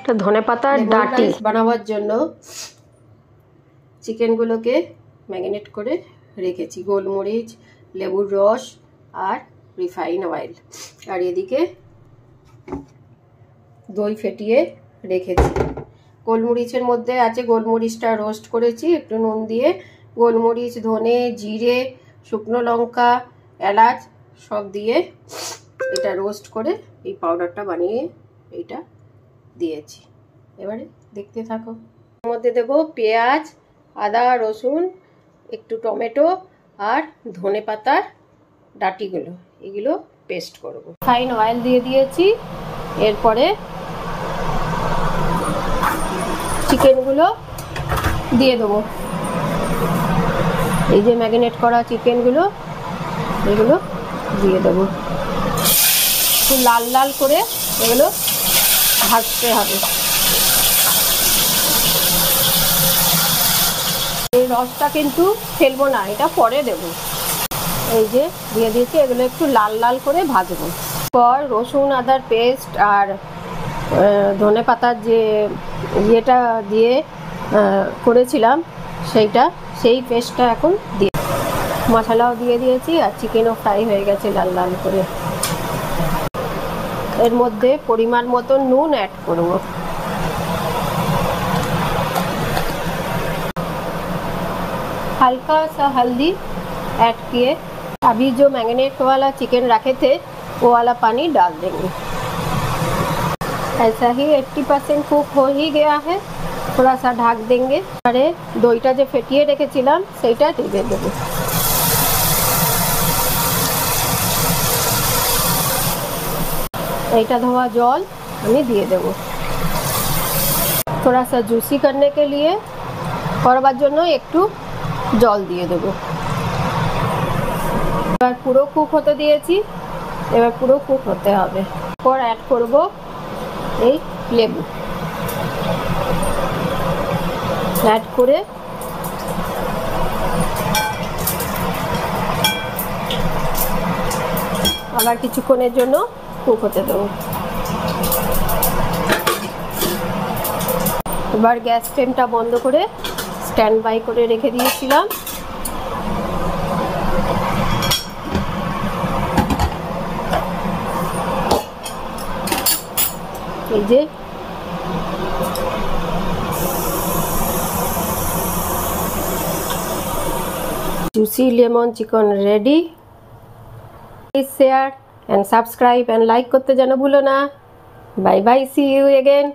একটা ধনেপাতার ডাঁটি বানাবার জন্য চিকেনগুলোকে ম্যারিনেট করে রেখেছি, গোলমরিচ, লেবুর রস আর রিফাইন অয়েল। আর এদিকে দই ফেটিয়ে রেখেছি। গোলমরিচের মধ্যে আছে, গোলমরিচটা রোস্ট করেছি একটু নুন দিয়ে। গোলমরিচ, ধনে, জিরে, শুকনো লঙ্কা, এলাচ সব দিয়ে এটা রোস্ট করে এই পাউডারটা বানিয়ে এইটা দিয়েছি। এবারে দেখতে থাকো। এর মধ্যে দেবো পেঁয়াজ, আদা, রসুন, একটু টমেটো আর ধনে পাতার ডাঁটিগুলো, এগুলো পেস্ট করব। রিফাইন অয়েল দিয়ে দিয়েছি। এরপরে চিকেনগুলো দিয়ে দেবো। এই যে ম্যারিনেট করা চিকেনগুলো, এগুলো দিয়ে দেবো। একটু লাল লাল করে এগুলো ভাজতে হবে। এই রসটা কিন্তু ফেলবো না, এটা পরে দেবো। এই যে দিয়ে দিয়েছি, এগুলো একটু লাল লাল করে ভাজবো। পর রসুন আদার পেস্ট আর ধনে পাতার যে ইয়েটা দিয়ে করেছিলাম সেই পেস্টটা এখন দিয়ে, মশলাও দিয়ে দিয়েছি আর চিকেনও ফ্রাই হয়ে গেছে লাল লাল করে। এর মধ্যে পরিমাণ মতো নুন ऐड করব। हल्का सा हल्दी ऐड किए। अभी जो मैरिनेट वाला चिकन रखे थे वो वाला पानी डाल देंगे। ऐसा ही 80% कुक हो ही गया है, थोड़ा सा ढक देंगे। अरे দইটা যে ফেটিয়ে রেখেছিলাম সেইটা দিয়ে দেবো। এইটা ধোয়া জল আমি দিয়ে দেবো। थोड़ा सा जूसी करने के लिए করবার জন্য একটু জল দিয়ে দেবো। এবার পুরো কুক হতে দিয়েছি, এবার পুরো কুক হতে হবে। পর অ্যাড করব এই লেবু, অ্যাড করে আবার কিছুক্ষণের জন্য কুক হতে দেবো। এবার গ্যাস ফ্লেমটা বন্ধ করে স্ট্যান্ড বাই করে রেখে দিয়েছিলাম। এই যে juicy lemon chicken ready. Please share and subscribe and like করতে যেন ভুলো না। Bye bye, see you again.